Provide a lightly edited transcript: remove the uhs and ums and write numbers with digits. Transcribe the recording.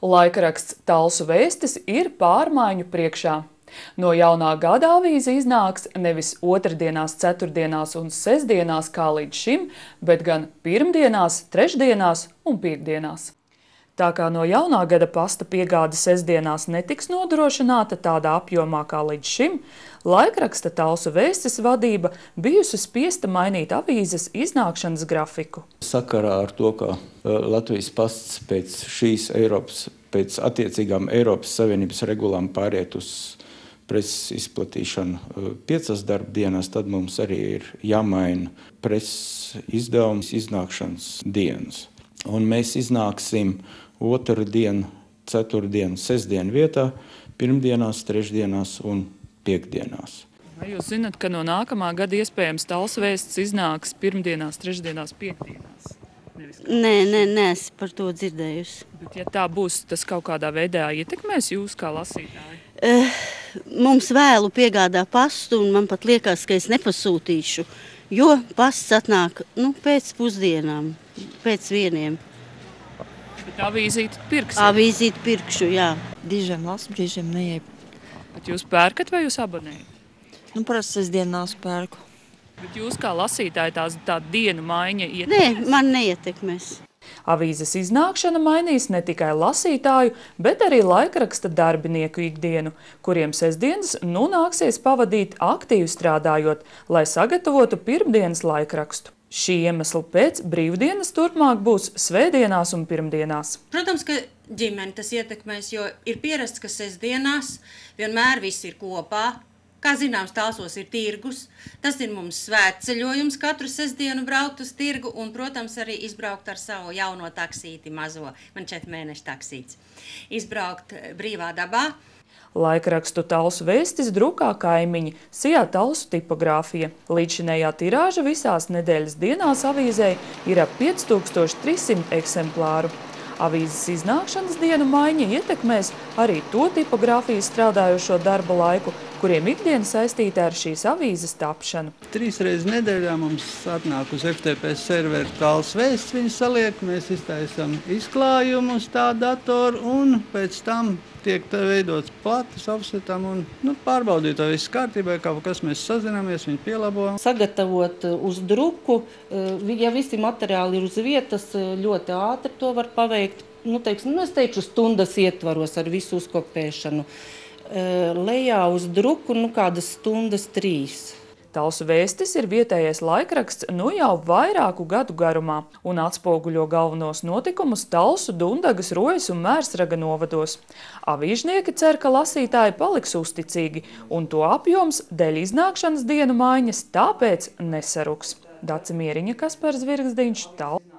Laikraksts Talsu vēstis ir pārmaiņu priekšā. No jaunā gada avīze iznāks nevis otrdienās, ceturtdienās un sestdienās kā līdz šim, bet gan pirmdienās, trešdienās un piekdienās. Tā kā no jaunā gada pasta piegāde sestdienās netiks nodrošināta tādā apjomā kā līdz šim, laikraksta Talsu vēstis vadība bijusi spiesta mainīt avīzes iznākšanas grafiku. Sakarā ar to, ka Latvijas pasts pēc attiecīgām Eiropas Savienības regulām pāriet uz preses izplatīšanu 5 darba dienās, tad mums arī ir jāmaina preses izdevums iznākšanas dienas. Un mēs iznāksim otrdienu, ceturtdienu, sestdienu vietā, pirmdienās, trešdienās un piekdienās. Vai jūs zināt, ka no nākamā gada iespējams Talsu vēsts iznāks pirmdienās, trešdienās, piekdienās? Nē, esmu par to dzirdējusi. Bet ja tā būs, tas kaut kādā veidā ietekmēs jūs kā lasītāji? Mums vēlu piegādā pastu, un man pat liekas, ka es nepasūtīšu, jo pasts atnāk pēc pusdienām, pēc 1. Bet avīzīti pirks? Avīzīti pirkšu, jā. Brīžiem lasu, brīžiem neieju. Bet jūs pērkat vai jūs abonējat? Parasti sestdienās pērku. Bet jūs kā lasītāji tā dienu maiņa ietekmēs? Nē, man neietekmēs. Avīzes iznākšana mainīs ne tikai lasītāju, bet arī laikraksta darbinieku ikdienu, kuriem sestdienas nāksies pavadīt aktīvi strādājot, lai sagatavotu pirmdienas laikrakstu. Šī iemesla pēc brīvdienas turpmāk būs svētdienās un pirmdienās. Protams, ka ģimeni tas ietekmēs, jo ir pierasts, ka sestdienās vienmēr viss ir kopā. Kā zināms, Talsos ir tirgus. Tas ir mums svētceļojums katru sestdienu braukt uz tirgu un, protams, arī izbraukt ar savu jauno taksīti mazo. Man 4 mēnešu taksīts. Izbraukt brīvā dabā. Laikrakstu Talsu vēstis drukā kaimiņi, sijā Talsu tipogrāfija. Līdzinējā tirāža visās nedēļas dienās avīzei ir ap 5300 eksemplāru. Avīzes iznākšanas dienu maiņa ietekmēs arī to tipogrāfiju strādājošo darba laiku, kuriem ikdiena saistīta ar šīs avīzes tapšanu. 3 reizes nedēļā mums atnāk uz FTP serveru Talsu vēsts, viņi saliek, mēs iztaisam izklājumu uz tā datoru un pēc tam tiek veidots platis, apsetam un pārbaudīt, vai viss kārtībā, kaut kas mēs sazināmies, viņi pielabojam. Sagatavot uz druku, ja visi materiāli ir uz vietas, ļoti ātri to var paveikt. Es teikšu stundas ietvaros ar visu uzkopēšanu. Lejā uz druku kādas stundas 3. Talsu vēstis ir vietējais laikraksts jau vairāku gadu garumā un atspoguļo galvenos notikumus Talsu, Dundagas, Rojas un Mērsraga novados. Avīžnieki cer, ka lasītāji paliks uzticīgi un to apjoms dēļ iznākšanas dienu maiņas tāpēc nesaruks. Dace Mieriņa, Kaspars Virgsdiņš, Talsu.